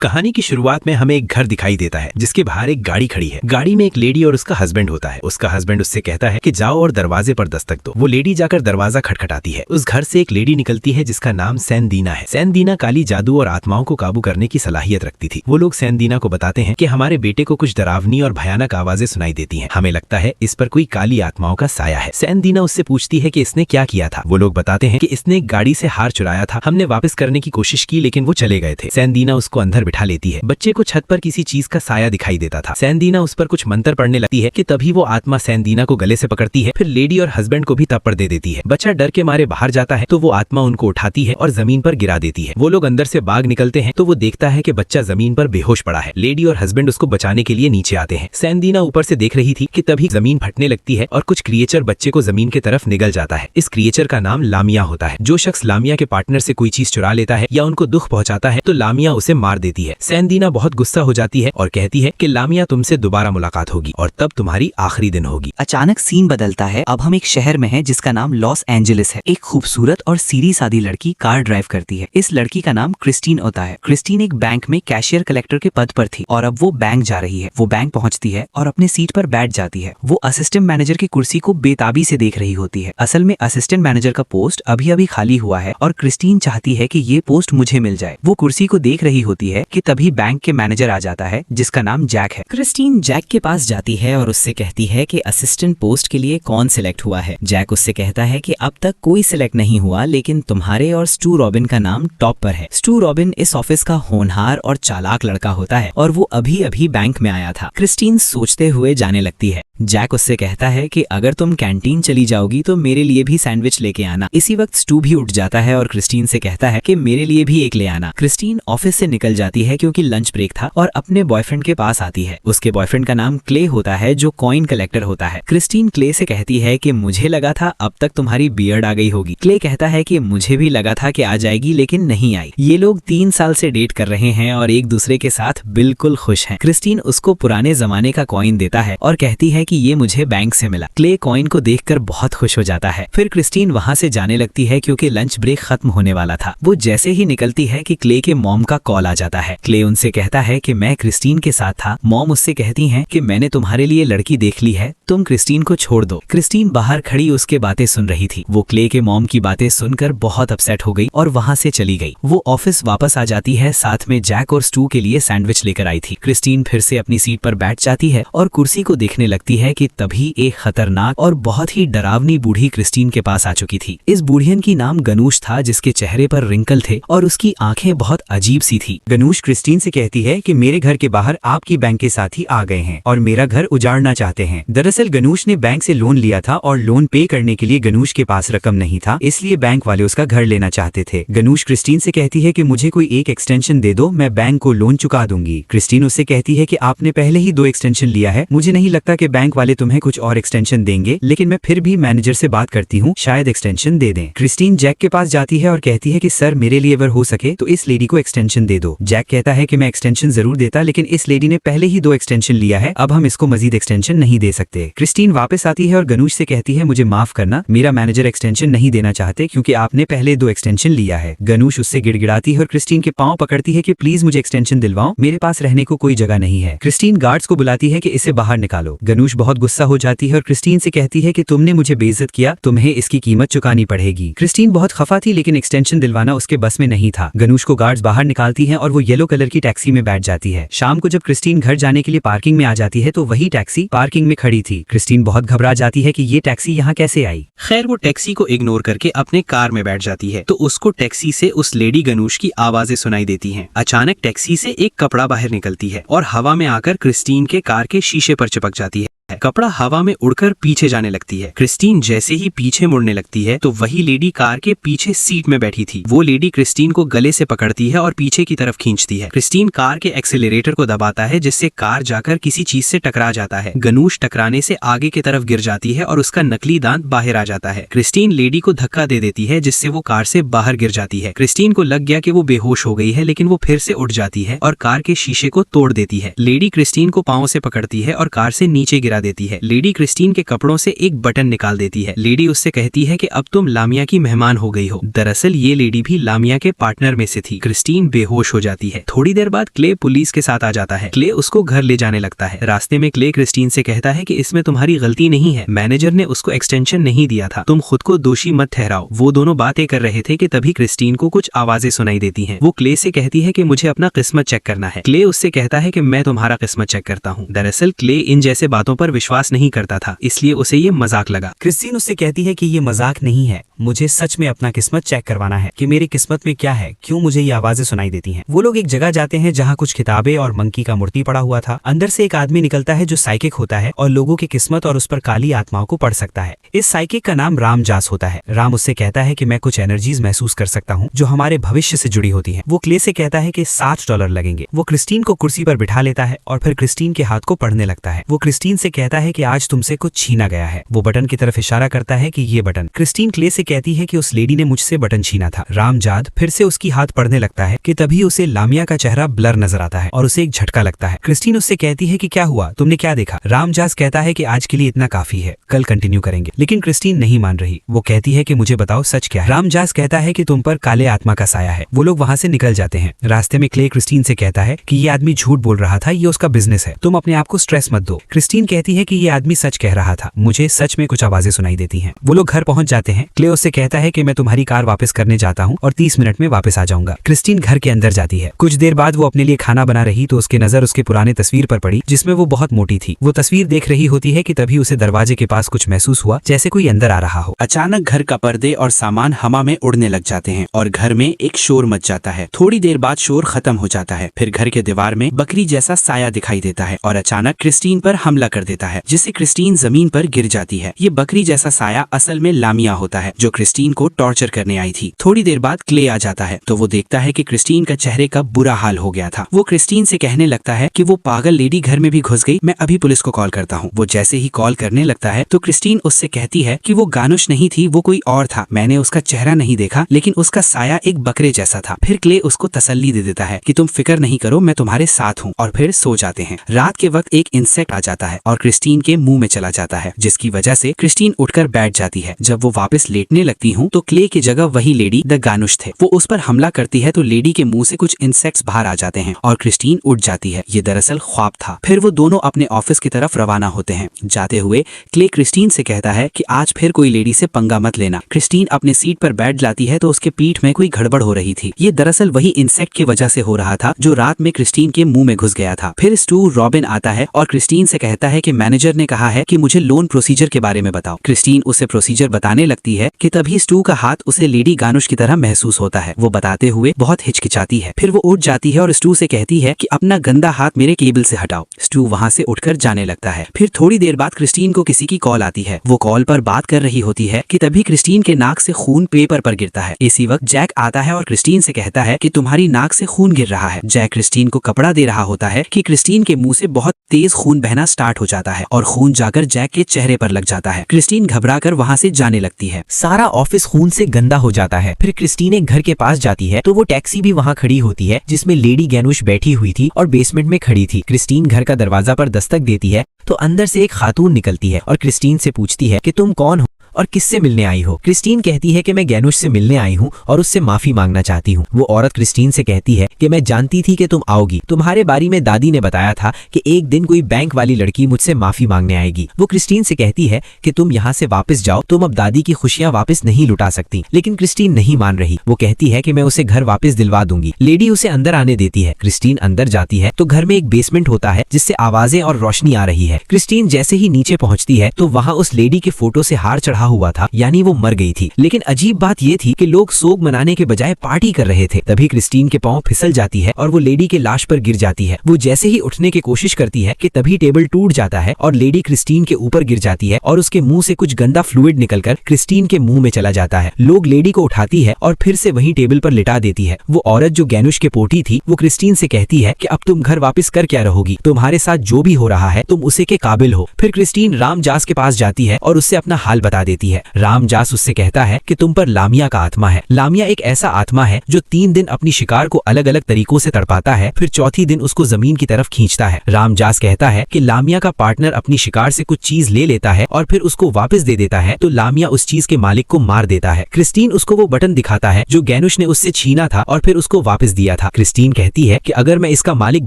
कहानी की शुरुआत में हमें एक घर दिखाई देता है जिसके बाहर एक गाड़ी खड़ी है। गाड़ी में एक लेडी और उसका हस्बैंड होता है। उसका हस्बैंड उससे कहता है कि जाओ और दरवाजे पर दस्तक दो। वो लेडी जाकर दरवाजा खटखटाती है। उस घर से एक लेडी निकलती है जिसका नाम सैनदीना है। सैनदीना काली जादू और आत्माओं को काबू करने की सलाहियत रखती थी। वो लोग सैनदीना को बताते हैं कि हमारे बेटे को कुछ डरावनी और भयानक आवाजें सुनाई देती हैं। हमें लगता है इस पर कोई काली आत्माओं का साया है। सैनदीना उससे पूछती है कि इसने क्या किया था। वो लोग बताते हैं कि इसने एक गाड़ी से हार चुराया था। हमने वापस करने की कोशिश की लेकिन वो चले गए थे। सैनदीना उसको अंदर बिठा लेती है। बच्चे को छत पर किसी चीज का साया दिखाई देता था। सैनदीना उस पर कुछ मंत्र पढ़ने लगती है कि तभी वो आत्मा सैनदीना को गले से पकड़ती है। फिर लेडी और हस्बैंड को भी थप्पड़ दे देती है। बच्चा डर के मारे बाहर जाता है तो वो आत्मा उनको उठाती है और जमीन पर गिरा देती है। वो लोग अंदर से भाग निकलते हैं तो वो देखता है कि बच्चा जमीन पर बेहोश पड़ा है। लेडी और हस्बैंड उसको बचाने के लिए नीचे आते हैं। सैनदीना ऊपर से देख रही थी कि तभी जमीन फटने लगती है और कुछ क्रिएचर बच्चे को जमीन की तरफ निगल जाता है। इस क्रिएचर का नाम लामिया होता है। जो शख्स लामिया के पार्टनर से कोई चीज चुरा लेता है या उनको दुख पहुंचाता है तो लामिया उसे मार देती है। सैनदीना बहुत गुस्सा हो जाती है और कहती है कि लामिया तुमसे दोबारा मुलाकात होगी और तब तुम्हारी आखिरी दिन होगी। अचानक सीन बदलता है। अब हम एक शहर में हैं जिसका नाम लॉस एंजलिस है। एक खूबसूरत और सीधी सादी लड़की कार ड्राइव करती है। इस लड़की का नाम क्रिस्टीन होता है। क्रिस्टीन एक बैंक में कैशियर कलेक्टर के पद पर थी और अब वो बैंक जा रही है। वो बैंक पहुंचती है और अपने सीट पर बैठ जाती है। वो असिस्टेंट मैनेजर की कुर्सी को बेताबी से देख रही होती है। असल में असिस्टेंट मैनेजर का पोस्ट अभी अभी खाली हुआ है और क्रिस्टीन चाहती है कि ये पोस्ट मुझे मिल जाए। वो कुर्सी को देख रही होती है कि तभी बैंक के मैनेजर आ जाता है जिसका नाम जैक है। क्रिस्टीन जैक के पास जाती है और उससे कहती है कि असिस्टेंट पोस्ट के लिए कौन सिलेक्ट हुआ है। जैक उससे कहता है कि अब तक कोई सिलेक्ट नहीं हुआ लेकिन तुम्हारे और स्टू रॉबिन का नाम टॉप पर है। स्टू रॉबिन इस ऑफिस का होनहार और चालाक लड़का होता है और वो अभी अभी बैंक में आया था। क्रिस्टीन सोचते हुए जाने लगती है। जैक उससे कहता है कि अगर तुम कैंटीन चली जाओगी तो मेरे लिए भी सैंडविच लेके आना। इसी वक्त स्टू भी उठ जाता है और क्रिस्टीन से कहता है कि मेरे लिए भी एक ले आना। क्रिस्टीन ऑफिस से निकल जाती है क्योंकि लंच ब्रेक था और अपने बॉयफ्रेंड के पास आती है। उसके बॉयफ्रेंड का नाम क्ले होता है जो कॉइन कलेक्टर होता है। क्रिस्टीन क्ले से कहती है कि मुझे लगा था अब तक तुम्हारी बियर्ड आ गई होगी। क्ले कहता है कि मुझे भी लगा था कि आ जाएगी लेकिन नहीं आई। ये लोग 3 साल से डेट कर रहे हैं और एक दूसरे के साथ बिल्कुल खुश हैं। क्रिस्टीन उसको पुराने जमाने का कॉइन देता है और कहती है कि ये मुझे बैंक से मिला। क्ले कॉइन को देखकर बहुत खुश हो जाता है। फिर क्रिस्टीन वहां से जाने लगती है क्योंकि लंच ब्रेक खत्म होने वाला था। वो जैसे ही निकलती है कि क्ले के मॉम का कॉल आ जाता है। क्ले उनसे कहता है कि मैं क्रिस्टीन के साथ था। मॉम उससे कहती हैं कि मैंने तुम्हारे लिए लड़की देख ली है, तुम क्रिस्टीन को छोड़ दो। क्रिस्टीन बाहर खड़ी उसके बातें सुन रही थी। वो क्ले के मॉम की बातें सुनकर बहुत अपसेट हो गई और वहां से चली गई। वो ऑफिस वापस आ जाती है। साथ में जैक और स्टू के लिए सैंडविच लेकर आई थी। क्रिस्टीन फिर से अपनी सीट पर बैठ जाती है और कुर्सी को देखने लगती है कि तभी एक खतरनाक और बहुत ही डरावनी बूढ़ी क्रिस्टीन के पास आ चुकी थी। इस बूढ़ियन की नाम गनूश था जिसके चेहरे पर रिंकल थे और उसकी आंखें बहुत अजीब सी थी। गनूश क्रिस्टीन से कहती है कि मेरे घर के बाहर आपकी बैंक के साथी आ गए हैं और मेरा घर उजाड़ना चाहते हैं। दरअसल गनूश ने बैंक से लोन लिया था और लोन पे करने के लिए गनूश के पास रकम नहीं था, इसलिए बैंक वाले उसका घर लेना चाहते थे। गनूश क्रिस्टीन से कहती है कि मुझे कोई एक एक्सटेंशन दे दो, मैं बैंक को लोन चुका दूंगी। क्रिस्टीन उससे कहती है कि आपने पहले ही 2 एक्सटेंशन लिया है, मुझे नहीं लगता कि बैंक वाले तुम्हें कुछ और एक्सटेंशन देंगे, लेकिन मैं फिर भी मैनेजर से बात करती हूँ, शायद एक्सटेंशन दे दें। क्रिस्टीन जैक के पास जाती है और कहती है कि सर मेरे लिए अगर हो सके तो इस लेडी को एक्सटेंशन दे दो। जैक कहता है कि मैं एक्सटेंशन जरूर देता लेकिन इस लेडी ने पहले ही 2 एक्सटेंशन लिया है, अब हम इसको मजीद एक्सटेंशन नहीं दे सकते। क्रिस्टीन वापस आती है और गनूश से कहती है मुझे माफ करना, मेरा मैनेजर एक्सटेंशन नहीं देना चाहते क्योंकि आपने पहले 2 एक्सटेंशन लिया है। गनूश उससे गिड़गिड़ाती है और क्रिस्टीन के पांव पकड़ती है कि प्लीज मुझे एक्सटेंशन दिलवाओ, मेरे पास रहने को कोई जगह नहीं है। क्रिस्टीन गार्ड्स को बुलाती है कि इसे बाहर निकालो। गनूश बहुत गुस्सा हो जाती है और क्रिस्टीन से कहती है कि तुमने मुझे बेइज्जत किया, तुम्हें इसकी कीमत चुकानी पड़ेगी। क्रिस्टीन बहुत खफा थी लेकिन एक्सटेंशन दिलवाना उसके बस में नहीं था। गनूश को गार्ड्स बाहर निकालती हैं और वो येलो कलर की टैक्सी में बैठ जाती है। शाम को जब क्रिस्टीन घर जाने के लिए पार्किंग में आ जाती है तो वही टैक्सी पार्किंग में खड़ी थी। क्रिस्टीन बहुत घबरा जाती है कि ये टैक्सी यहाँ कैसे आई। खैर वो टैक्सी को इग्नोर करके अपने कार में बैठ जाती है तो उसको टैक्सी से उस लेडी गनूश की आवाजें सुनाई देती हैं। अचानक टैक्सी से एक कपड़ा बाहर निकलती है और हवा में आकर क्रिस्टीन के कार के शीशे पर चिपक जाती है। कपड़ा हवा में उड़कर पीछे जाने लगती है। क्रिस्टीन जैसे ही पीछे मुड़ने लगती है तो वही लेडी कार के पीछे सीट में बैठी थी। वो लेडी क्रिस्टीन को गले से पकड़ती है और पीछे की तरफ खींचती है। क्रिस्टीन कार के एक्सेलरेटर को दबाता है जिससे कार जाकर किसी चीज से टकरा जाता है। गनूश टकराने से आगे की तरफ गिर जाती है और उसका नकली दांत बाहर आ जाता है। क्रिस्टीन लेडी को धक्का दे देती है जिससे वो कार से बाहर गिर जाती है। क्रिस्टीन को लग गया कि वो बेहोश हो गई है लेकिन वो फिर से उठ जाती है और कार के शीशे को तोड़ देती है। लेडी क्रिस्टीन को पांव से पकड़ती है और कार से नीचे गिरा बता देती है। लेडी क्रिस्टीन के कपड़ों से एक बटन निकाल देती है। लेडी उससे कहती है कि अब तुम लामिया की मेहमान हो गई हो। दरअसल ये लेडी भी लामिया के पार्टनर में से थी। क्रिस्टीन बेहोश हो जाती है। थोड़ी देर बाद क्ले पुलिस के साथ आ जाता है। क्ले उसको घर ले जाने लगता है। रास्ते में क्ले क्रिस्टीन से कहता है कि इसमें तुम्हारी गलती नहीं है, मैनेजर ने उसको एक्सटेंशन नहीं दिया था, तुम खुद को दोषी मत ठहराओ। वो दोनों बातें कर रहे थे कि तभी क्रिस्टीन को कुछ आवाजें सुनाई देती हैं। वो क्ले से कहती है कि मुझे अपना किस्मत चेक करना है। क्ले उससे कहता है कि मैं तुम्हारा किस्मत चेक करता हूँ। दरअसल क्ले इन जैसे बातों पर विश्वास नहीं करता था, इसलिए उसे ये मजाक लगा। क्रिस्टीन उससे कहती है कि ये मजाक नहीं है, मुझे सच में अपना किस्मत चेक करवाना है कि मेरी किस्मत में क्या है, क्यों मुझे ये आवाजें सुनाई देती हैं। वो लोग एक जगह जाते हैं जहाँ कुछ किताबें और मंकी का मूर्ति पड़ा हुआ था। अंदर से एक आदमी निकलता है जो साइकिक होता है और लोगों की किस्मत और उस पर काली आत्माओं को पढ़ सकता है। इस साइकिक का नाम राम जास होता है। राम उससे कहता है कि मैं कुछ एनर्जीज महसूस कर सकता हूँ जो हमारे भविष्य से जुड़ी होती है। वो क्ले से कहता है कि $60 लगेंगे। वो क्रिस्टीन को कुर्सी पर बिठा लेता है और फिर क्रिस्टीन के हाथ को पढ़ने लगता है। वो क्रिस्टीन से कहता है कि आज तुमसे कुछ छीना गया है। वो बटन की तरफ इशारा करता है कि ये बटन। क्रिस्टीन क्ले से कहती है कि उस लेडी ने मुझसे बटन छीना था। रामजाद फिर से उसकी हाथ पढ़ने लगता है कि तभी उसे लामिया का चेहरा ब्लर नजर आता है और उसे एक झटका लगता है। क्रिस्टीन उससे कहती है कि क्या हुआ, तुमने क्या देखा। रामजास कहता है कि आज के लिए इतना काफी है, कल कंटिन्यू करेंगे। लेकिन क्रिस्टीन नहीं मान रही। वो कहती है कि मुझे बताओ सच क्या है। रामजास कहता है कि तुम पर काले आत्मा का साया है। वो लोग वहाँ से निकल जाते हैं। रास्ते में क्ले क्रिस्टीन से कहता है कि ये आदमी झूठ बोल रहा था, ये उसका बिजनेस है, तुम अपने आप को स्ट्रेस मत दो। क्रिस्टीन कहती है कि ये आदमी सच कह रहा था, मुझे सच में कुछ आवाजें सुनाई देती हैं। वो लोग घर पहुंच जाते हैं। क्ले उससे कहता है कि मैं तुम्हारी कार वापस करने जाता हूँ और 30 मिनट में वापस आ जाऊंगा। क्रिस्टीन घर के अंदर जाती है। कुछ देर बाद वो अपने लिए खाना बना रही तो उसकी नजर उसके पुराने तस्वीर पर पड़ी जिसमें वो बहुत मोटी थी। वो तस्वीर देख रही होती है कि तभी उसे दरवाजे के पास कुछ महसूस हुआ जैसे कोई अंदर आ रहा हो। अचानक घर का पर्दे और सामान हवा में उड़ने लग जाते हैं और घर में एक शोर मच जाता है। थोड़ी देर बाद शोर खत्म हो जाता है। फिर घर के दीवार में बकरी जैसा साया दिखाई देता है और अचानक क्रिस्टीन पर हमला कर देता है, जिससे क्रिस्टीन जमीन पर गिर जाती है। ये बकरी जैसा साया असल में लामिया होता है जो क्रिस्टीन को टॉर्चर करने आई थी। थोड़ी देर बाद क्ले आ जाता है तो वो देखता है कि क्रिस्टीन का चेहरे का बुरा हाल हो गया था। वो क्रिस्टीन से कहने लगता है कि वो पागल लेडी घर में भी घुस गई, मैं अभी पुलिस को कॉल करता हूँ। वो जैसे ही कॉल करने लगता है तो क्रिस्टीन उससे कहती है कि वो गानुश नहीं थी, वो कोई और था, मैंने उसका चेहरा नहीं देखा लेकिन उसका साया एक बकरे जैसा था। फिर क्ले उसको तसल्ली दे देता है कि तुम फिक्र नहीं करो, मैं तुम्हारे साथ हूँ, और फिर सो जाते हैं। रात के वक्त एक इंसेक्ट आ जाता है और क्रिस्टीन के मुंह में चला जाता है, जिसकी वजह से क्रिस्टीन उठकर बैठ जाती है। जब वो वापस लेटने लगती हूँ तो क्ले की जगह वही लेडी द गानुश थे। वो उस पर हमला करती है तो लेडी के मुंह से कुछ इंसेक्ट्स बाहर आ जाते हैं और क्रिस्टीन उठ जाती है। ये दरअसल ख्वाब था। फिर वो दोनों अपने ऑफिस की तरफ रवाना होते हैं। जाते हुए क्ले क्रिस्टीन से कहता है कि आज फिर कोई लेडी से पंगा मत लेना। क्रिस्टीन अपने सीट पर बैठ जाती है तो उसके पीठ में कोई गड़बड़ हो रही थी। ये दरअसल वही इंसेक्ट की वजह से हो रहा था जो रात में क्रिस्टीन के मुंह में घुस गया था। फिर स्टू रॉबिन आता है और क्रिस्टीन से कहता है कि मैनेजर ने कहा है कि मुझे लोन प्रोसीजर के बारे में बताओ। क्रिस्टीन उसे प्रोसीजर बताने लगती है कि तभी स्टू का हाथ उसे लेडी गानुश की तरह महसूस होता है। वो बताते हुए बहुत हिचकिचाती है। फिर वो उठ जाती है और स्टू से कहती है कि अपना गंदा हाथ मेरे केबल से हटाओ। स्टू वहाँ से उठकर जाने लगता है। फिर थोड़ी देर बाद क्रिस्टीन को किसी की कॉल आती है। वो कॉल पर बात कर रही होती है कि तभी क्रिस्टीन के नाक से खून पेपर पर गिरता है। इसी वक्त जैक आता है और क्रिस्टीन से कहता है कि तुम्हारी नाक से खून गिर रहा है। जैक क्रिस्टीन को कपड़ा दे रहा होता है कि क्रिस्टीन के मुंह से बहुत तेज खून बहना स्टार्ट हो जाता है और खून जाकर जैक के चेहरे पर लग जाता है। क्रिस्टीन घबराकर वहाँ से जाने लगती है। सारा ऑफिस खून से गंदा हो जाता है। फिर क्रिस्टीन एक घर के पास जाती है तो वो टैक्सी भी वहाँ खड़ी होती है जिसमें लेडी गैनुश बैठी हुई थी और बेसमेंट में खड़ी थी। क्रिस्टीन घर का दरवाजा पर दस्तक देती है तो अंदर से एक खातून निकलती है और क्रिस्टीन से पूछती है कि तुम कौन हो और किससे मिलने आई हो। क्रिस्टीन कहती है कि मैं गैनुश से मिलने आई हूँ और उससे माफी मांगना चाहती हूँ। वो औरत क्रिस्टीन से कहती है कि मैं जानती थी कि तुम आओगी, तुम्हारे बारे में दादी ने बताया था कि एक दिन कोई बैंक वाली लड़की मुझसे माफी मांगने आएगी। वो क्रिस्टीन से कहती है कि तुम यहाँ से वापस जाओ, तुम अब दादी की खुशियाँ वापस नहीं लुटा सकती। लेकिन क्रिस्टीन नहीं मान रही। वो कहती है कि मैं उसे घर वापस दिलवा दूंगी। लेडी उसे अंदर आने देती है। क्रिस्टीन अंदर जाती है तो घर में एक बेसमेंट होता है जिससे आवाजें और रोशनी आ रही है। क्रिस्टीन जैसे ही नीचे पहुंचती है तो वहाँ उस लेडी के फोटो से हार चढ़ा हुआ था, यानी वो मर गई थी। लेकिन अजीब बात ये थी कि लोग सोग मनाने के बजाय पार्टी कर रहे थे। तभी क्रिस्टीन के पांव फिसल जाती है और वो लेडी के लाश पर गिर जाती है। वो जैसे ही उठने की कोशिश करती है कि तभी टेबल टूट जाता है और लेडी क्रिस्टीन के ऊपर गिर जाती है और उसके मुंह से कुछ गंदा फ्लूइड निकलकर क्रिस्टीन के मुंह में चला जाता है। लोग लेडी को उठाती है और फिर से वही टेबल पर लिटा देती है। वो औरत जो गैनुश के पोटी थी वो क्रिस्टीन से कहती है कि अब तुम घर वापस कर क्या रहोगी, तुम्हारे साथ जो भी हो रहा है तुम उसे के काबिल हो। फिर क्रिस्टीन रामजास के पास जाती है और उससे अपना हाल बता देती है। रामजास उससे कहता है कि तुम पर लामिया का आत्मा है। लामिया एक ऐसा आत्मा है जो 3 दिन अपनी शिकार को अलग अलग तरीकों से तड़पाता है, फिर चौथी दिन उसको जमीन की तरफ खींचता है। रामजास कहता है कि लामिया का पार्टनर अपनी शिकार से कुछ चीज ले लेता है और फिर उसको वापस दे देता है, तो लामिया उस चीज के मालिक को मार देता है। क्रिस्टीन उसको वो बटन दिखाता है जो गैनुश ने उससे छीना था और फिर उसको वापस दिया था। क्रिस्टीन कहती है कि अगर मैं इसका मालिक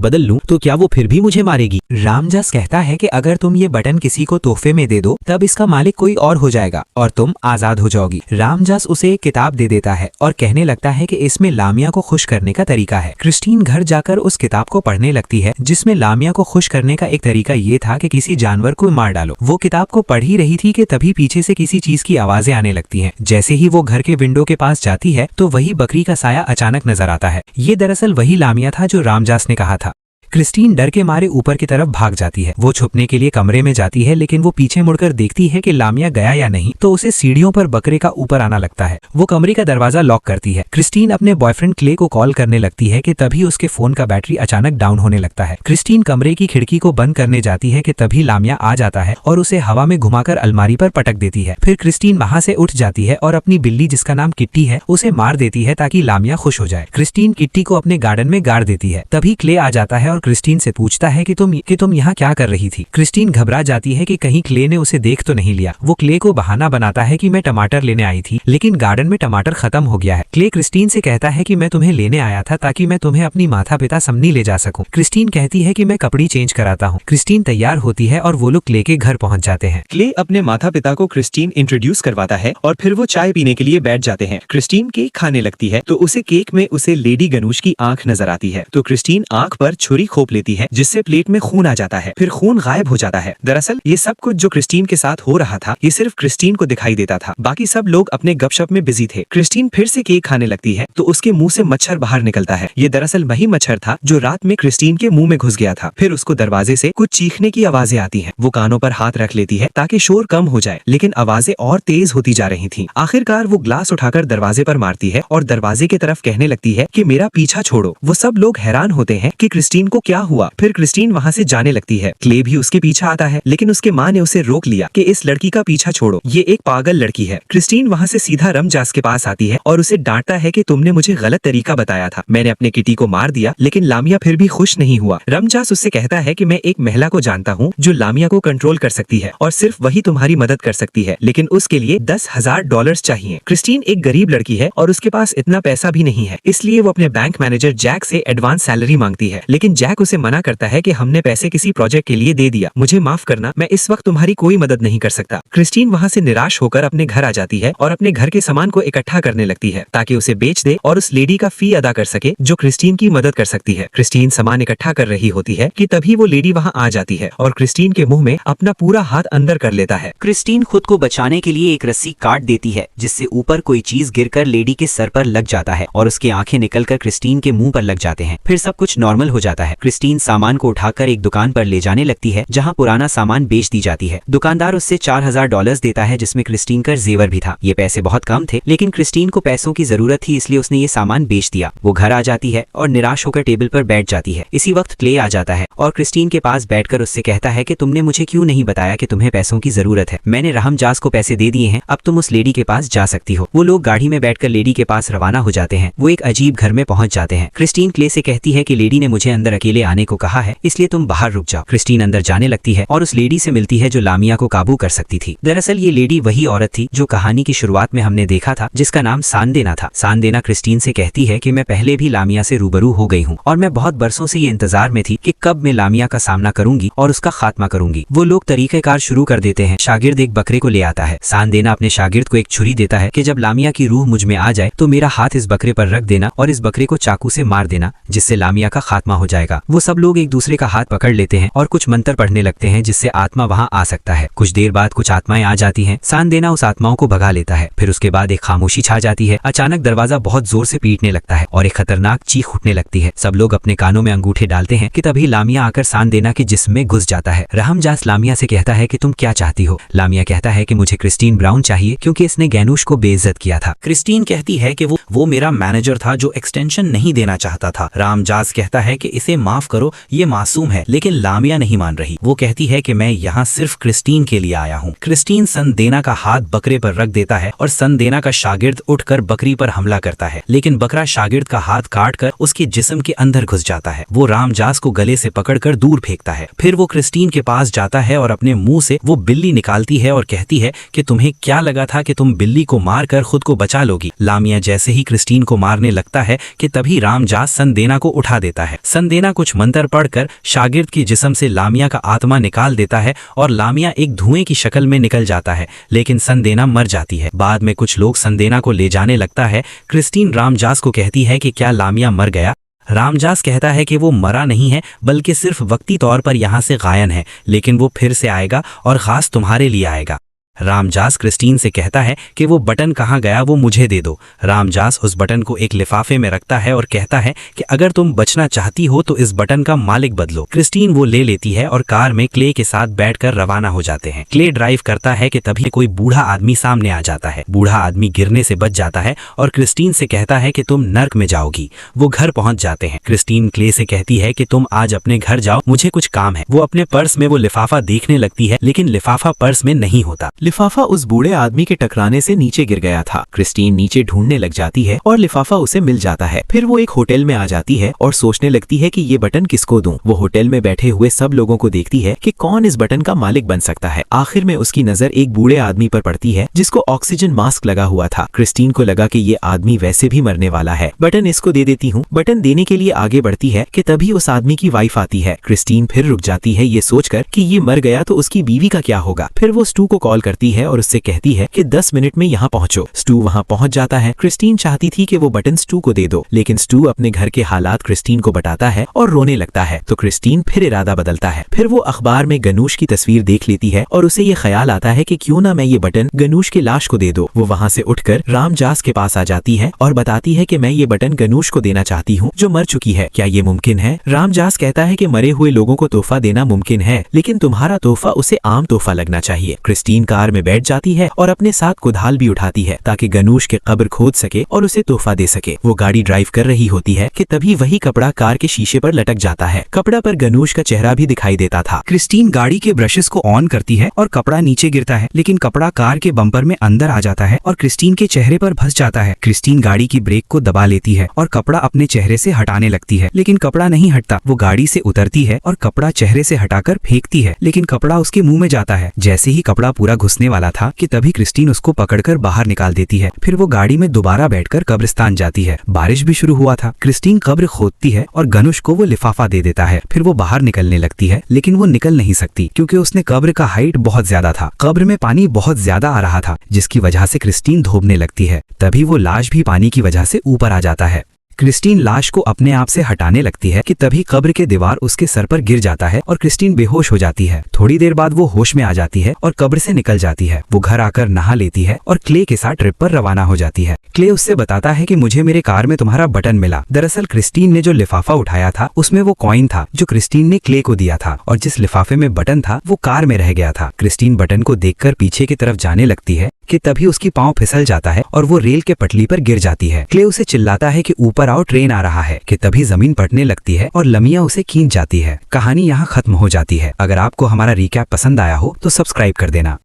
बदल लूं तो क्या वो फिर भी मुझे मारेगी। रामजास कहता है कि अगर तुम ये बटन किसी को तोहफे में दे दो तब इसका मालिक कोई और हो जाएगा और तुम आजाद हो जाओगी। रामजास उसे एक किताब दे देता है और कहने लगता है कि इसमें लामिया को खुश करने का तरीका है। क्रिस्टीन घर जाकर उस किताब को पढ़ने लगती है जिसमें लामिया को खुश करने का एक तरीका ये था कि किसी जानवर को मार डालो। वो किताब को पढ़ ही रही थी कि तभी पीछे से किसी चीज की आवाजें आने लगती हैं। जैसे ही वो घर के विंडो के पास जाती है तो वही बकरी का साया अचानक नजर आता है। ये दरअसल वही लामिया था जो रामजास ने कहा था। क्रिस्टीन डर के मारे ऊपर की तरफ भाग जाती है। वो छुपने के लिए कमरे में जाती है, लेकिन वो पीछे मुड़कर देखती है कि लामिया गया या नहीं, तो उसे सीढ़ियों पर बकरे का ऊपर आना लगता है। वो कमरे का दरवाजा लॉक करती है। क्रिस्टीन अपने बॉयफ्रेंड क्ले को कॉल करने लगती है कि तभी उसके फोन का बैटरी अचानक डाउन होने लगता है। क्रिस्टीन कमरे की खिड़की को बंद करने जाती है कि तभी लामिया आ जाता है और उसे हवा में घुमाकर अलमारी पर पटक देती है। फिर क्रिस्टीन वहां से उठ जाती है और अपनी बिल्ली जिसका नाम किट्टी है उसे मार देती है ताकि लामिया खुश हो जाए। क्रिस्टीन किट्टी को अपने गार्डन में गाड़ देती है। तभी क्ले आ जाता है और क्रिस्टीन से पूछता है कि तुम यहाँ क्या कर रही थी। क्रिस्टीन घबरा जाती है कि कहीं क्ले ने उसे देख तो नहीं लिया। वो क्ले को बहाना बनाता है कि मैं टमाटर लेने आई थी, लेकिन गार्डन में टमाटर खत्म हो गया है। क्ले क्रिस्टीन से कहता है कि मैं तुम्हें लेने आया था ताकि मैं तुम्हें अपनी माता पिता समनी ले जा सकूं। क्रिस्टीन कहती है कि मैं कपड़ी चेंज कराता हूँ। क्रिस्टीन तैयार होती है और वो लोग क्ले के घर पहुँच जाते हैं। क्ले अपने माता पिता को क्रिस्टीन इंट्रोड्यूस करवाता है और फिर वो चाय पीने के लिए बैठ जाते हैं। क्रिस्टीन केक खाने लगती है तो उसे केक में उसे लेडी गनूश की आंख नजर आती है, तो क्रिस्टीन आंख पर छुरी खोप लेती है जिससे प्लेट में खून आ जाता है। फिर खून गायब हो जाता है। दरअसल ये सब कुछ जो क्रिस्टीन के साथ हो रहा था ये सिर्फ क्रिस्टीन को दिखाई देता था, बाकी सब लोग अपने गपशप में बिजी थे। क्रिस्टीन फिर से केक खाने लगती है तो उसके मुंह से मच्छर बाहर निकलता है। ये दरअसल वही मच्छर था जो रात में क्रिस्टीन के मुंह में घुस गया था। फिर उसको दरवाजे से कुछ चीखने की आवाजें आती हैं। वो कानों पर हाथ रख लेती है ताकि शोर कम हो जाए, लेकिन आवाजें और तेज होती जा रही थी। आखिरकार वो ग्लास उठाकर दरवाजे पर मारती है और दरवाजे की तरफ कहने लगती है कि मेरा पीछा छोड़ो। वो सब लोग हैरान होते हैं कि क्रिस्टीन को क्या हुआ। फिर क्रिस्टीन वहाँ से जाने लगती है। क्ले भी उसके पीछे आता है, लेकिन उसके माँ ने उसे रोक लिया कि इस लड़की का पीछा छोड़ो, ये एक पागल लड़की है। क्रिस्टीन वहाँ से सीधा रमजास के पास आती है और उसे डांटता है कि तुमने मुझे गलत तरीका बताया था। मैंने अपने किटी को मार दिया, लेकिन लामिया फिर भी खुश नहीं हुआ। रमजास उससे कहता है कि मैं एक महिला को जानता हूँ जो लामिया को कंट्रोल कर सकती है और सिर्फ वही तुम्हारी मदद कर सकती है, लेकिन उसके लिए $10,000 चाहिए। क्रिस्टीन एक गरीब लड़की है और उसके पास इतना पैसा भी नहीं है, इसलिए वो अपने बैंक मैनेजर जैक से एडवांस सैलरी मांगती है, लेकिन जैक उसे मना करता है कि हमने पैसे किसी प्रोजेक्ट के लिए दे दिया, मुझे माफ करना, मैं इस वक्त तुम्हारी कोई मदद नहीं कर सकता। क्रिस्टीन वहाँ से निराश होकर अपने घर आ जाती है और अपने घर के सामान को इकट्ठा करने लगती है ताकि उसे बेच दे और उस लेडी का फी अदा कर सके जो क्रिस्टीन की मदद कर सकती है। क्रिस्टीन सामान इकट्ठा कर रही होती है कि तभी वो लेडी वहाँ आ जाती है और क्रिस्टीन के मुंह में अपना पूरा हाथ अंदर कर लेता है। क्रिस्टीन खुद को बचाने के लिए एक रस्सी काट देती है जिससे ऊपर कोई चीज गिरकर लेडी के सर पर लग जाता है और उसकी आंखें निकलकर क्रिस्टीन के मुंह पर लग जाते हैं। फिर सब कुछ नॉर्मल हो जाता है। क्रिस्टीन सामान को उठाकर एक दुकान पर ले जाने लगती है जहां पुराना सामान बेच दी जाती है। दुकानदार उससे $4,000 देता है जिसमें क्रिस्टीन का जेवर भी था। ये पैसे बहुत कम थे, लेकिन क्रिस्टीन को पैसों की जरूरत थी, इसलिए उसने ये सामान बेच दिया। वो घर आ जाती है और निराश होकर टेबल पर बैठ जाती है। इसी वक्त क्ले आ जाता है और क्रिस्टीन के पास बैठकर उससे कहता है कि तुमने मुझे क्यों नहीं बताया कि तुम्हें पैसों की जरूरत है। मैंने रहमजास को पैसे दे दिए हैं, अब तुम उस लेडी के पास जा सकती हो। वो लोग गाड़ी में बैठकर लेडी के पास रवाना हो जाते हैं। वो एक अजीब घर में पहुंच जाते हैं। क्रिस्टीन क्ले से कहती है कि लेडी ने मुझे अंदर अकेले आने को कहा है, इसलिए तुम बाहर रुक जाओ। क्रिस्टीन अंदर जाने लगती है और उस लेडी से मिलती है जो लामिया को काबू कर सकती थी। दरअसल ये लेडी वही औरत थी जो कहानी की शुरुआत में हमने देखा था, जिसका नाम सांदेना था। सांदेना क्रिस्टीन से कहती है कि मैं पहले भी लामिया से रूबरू हो गई हूँ और मैं बहुत बरसों से ये इंतजार में थी कि कब मैं लामिया का सामना करूंगी और उसका खात्मा करूंगी। वो लोग तरीकेकार शुरू कर देते हैं। शागिर्द एक बकरे को ले आता है। सांदेना अपने शागिर्द को एक छुरी देता है कि जब लामिया की रूह मुझ में आ जाए तो मेरा हाथ इस बकरे पर रख देना और इस बकरे को चाकू से मार देना, जिससे लामिया का खात्मा हो जाएगा। वो सब लोग एक दूसरे का हाथ पकड़ लेते हैं और कुछ मंत्र पढ़ने लगते हैं जिससे आत्मा वहां आ सकता है। कुछ देर बाद कुछ आत्माएं आ जाती हैं। सांदेना उस आत्माओं को भगा लेता है। फिर उसके बाद एक खामोशी छा जाती है। अचानक दरवाजा बहुत जोर से पीटने लगता है और एक खतरनाक चीख उठने लगती है। सब लोग अपने कानों में अंगूठे डालते हैं कि तभी लामिया आकर सांदेना के जिस्म में घुस जाता है। रहमजास लामिया से कहता है कि तुम क्या चाहती हो। लामिया कहता है कि मुझे क्रिस्टीन ब्राउन चाहिए क्योंकि इसने गैनुश को बेइज्जत किया था। क्रिस्टीन कहती है कि वो मेरा मैनेजर था जो एक्सटेंशन नहीं देना चाहता था। रामजास कहता है कि इसे माफ करो, ये मासूम है। लेकिन लामिया नहीं मान रही। वो कहती है कि मैं यहाँ सिर्फ क्रिस्टीन के लिए आया हूँ। क्रिस्टीन सनदेना का हाथ बकरे पर रख देता है और सनदेना का शागिर्द उठकर बकरी पर हमला करता है, लेकिन बकरा शागिर्द का हाथ काटकर उसके जिस्म के अंदर घुस जाता है। वो रामजास को गले से पकड़कर दूर फेंकता है। फिर वो क्रिस्टीन के पास जाता है और अपने मुंह से वो बिल्ली निकालती है और कहती है कि तुम्हें क्या लगा था कि तुम बिल्ली को मारकर खुद को बचा लोगी। लामिया जैसे ही क्रिस्टीन को मारने लगता है कि तभी रामजास सनदेना को उठा देता है। सनदेना कुछ मंत्र पढ़कर शागिर्द के जिस्म से लामिया का आत्मा निकाल देता है और लामिया एक धुएं की शक्ल में निकल जाता है, लेकिन सनदेना मर जाती है। बाद में कुछ लोग सनदेना को ले जाने लगता है। क्रिस्टीन रामजास को कहती है कि क्या लामिया मर गया। रामजास कहता है कि वो मरा नहीं है, बल्कि सिर्फ वक्ती तौर पर यहाँ से गायन है, लेकिन वो फिर से आएगा और खास तुम्हारे लिए आएगा। रामजास क्रिस्टीन से कहता है कि वो बटन कहाँ गया, वो मुझे दे दो। रामजास उस बटन को एक लिफाफे में रखता है और कहता है कि अगर तुम बचना चाहती हो तो इस बटन का मालिक बदलो। क्रिस्टीन वो ले लेती है और कार में क्ले के साथ बैठकर रवाना हो जाते हैं। क्ले ड्राइव करता है कि तभी कोई बूढ़ा आदमी सामने आ जाता है। बूढ़ा आदमी गिरने से बच जाता है और क्रिस्टीन से कहता है कि तुम नर्क में जाओगी। वो घर पहुंच जाते हैं। क्रिस्टीन क्ले से कहती है कि तुम आज अपने घर जाओ, मुझे कुछ काम है। वो अपने पर्स में वो लिफाफा देखने लगती है, लेकिन लिफाफा पर्स में नहीं होता। लिफाफा उस बूढ़े आदमी के टकराने से नीचे गिर गया था। क्रिस्टीन नीचे ढूंढने लग जाती है और लिफाफा उसे मिल जाता है। फिर वो एक होटल में आ जाती है और सोचने लगती है कि ये बटन किसको दूं। वो होटल में बैठे हुए सब लोगों को देखती है कि कौन इस बटन का मालिक बन सकता है। आखिर में उसकी नजर एक बूढ़े आदमी पर पड़ती है जिसको ऑक्सीजन मास्क लगा हुआ था। क्रिस्टीन को लगा कि ये आदमी वैसे भी मरने वाला है, बटन इसको दे देती हूँ। बटन देने के लिए आगे बढ़ती है कि तभी उस आदमी की वाइफ आती है। क्रिस्टीन फिर रुक जाती है ये सोचकर कि ये मर गया तो उसकी बीवी का क्या होगा। फिर वो स्टू को कॉल करती है और उससे कहती है कि 10 मिनट में यहाँ पहुंचो। स्टू वहाँ पहुंच जाता है। क्रिस्टीन चाहती थी कि वो बटन स्टू को दे दो, लेकिन स्टू अपने घर के हालात क्रिस्टीन को बताता है और रोने लगता है। तो क्रिस्टीन फिर इरादा बदलता है। फिर वो अखबार में गनूश की तस्वीर देख लेती है और उसे ये ख्याल आता है कि क्यों ना मैं ये बटन गनूश के लाश को दे दो। वो वहाँ से उठकर रामजास के पास आ जाती है और बताती है कि मैं ये बटन गनूश को देना चाहती हूँ जो मर चुकी है। क्या ये मुमकिन है? रामजास कहता है कि मरे हुए लोगों को तोहफा देना मुमकिन है, लेकिन तुम्हारा तोहफा उसे आम तोहफा लगना चाहिए। क्रिस्टीन कार में बैठ जाती है और अपने साथ कुदाल भी उठाती है ताकि गनूश के कब्र खोद सके और उसे तोहफा दे सके। वो गाड़ी ड्राइव कर रही होती है कि तभी वही कपड़ा कार के शीशे पर लटक जाता है। कपड़ा पर गनूश का चेहरा भी दिखाई देता था। क्रिस्टीन गाड़ी के ब्रशेस को ऑन करती है और कपड़ा नीचे गिरता है, लेकिन कपड़ा कार के बम्पर में अंदर आ जाता है और क्रिस्टीन के चेहरे पर फंस जाता है। क्रिस्टीन गाड़ी की ब्रेक को दबा लेती है और कपड़ा अपने चेहरे से हटाने लगती है, लेकिन कपड़ा नहीं हटता। वो गाड़ी से उतरती है और कपड़ा चेहरे से हटाकर फेंकती है, लेकिन कपड़ा उसके मुंह में जाता है। जैसे ही कपड़ा पूरा घुसने वाला था कि तभी क्रिस्टीन उसको पकड़कर बाहर निकाल देती है। फिर वो गाड़ी में दोबारा बैठकर कब्रिस्तान जाती है। बारिश भी शुरू हुआ था। क्रिस्टीन कब्र खोदती है और गनुश को वो लिफाफा दे देता है। फिर वो बाहर निकलने लगती है, लेकिन वो निकल नहीं सकती क्योंकि उसने कब्र का हाइट बहुत ज्यादा था। कब्र में पानी बहुत ज्यादा आ रहा था, जिसकी वजह से क्रिस्टीन धोबने लगती है। तभी वो लाश भी पानी की वजह से ऊपर आ जाता है। क्रिस्टीन लाश को अपने आप से हटाने लगती है कि तभी कब्र के दीवार उसके सर पर गिर जाता है और क्रिस्टीन बेहोश हो जाती है। थोड़ी देर बाद वो होश में आ जाती है और कब्र से निकल जाती है। वो घर आकर नहा लेती है और क्ले के साथ ट्रिप पर रवाना हो जाती है। क्ले उससे बताता है कि मुझे मेरे कार में तुम्हारा बटन मिला। दरअसल क्रिस्टीन ने जो लिफाफा उठाया था उसमें वो कॉइन था जो क्रिस्टीन ने क्ले को दिया था, और जिस लिफाफे में बटन था वो कार में रह गया था। क्रिस्टीन बटन को देखकर पीछे की तरफ जाने लगती है कि तभी उसकी पांव फिसल जाता है और वो रेल के पटली पर गिर जाती है। क्ले उसे चिल्लाता है कि ऊपर आओ, ट्रेन आ रहा है। कि तभी जमीन पटने लगती है और लमिया उसे खींच जाती है। कहानी यहाँ खत्म हो जाती है। अगर आपको हमारा रिकैप पसंद आया हो तो सब्सक्राइब कर देना।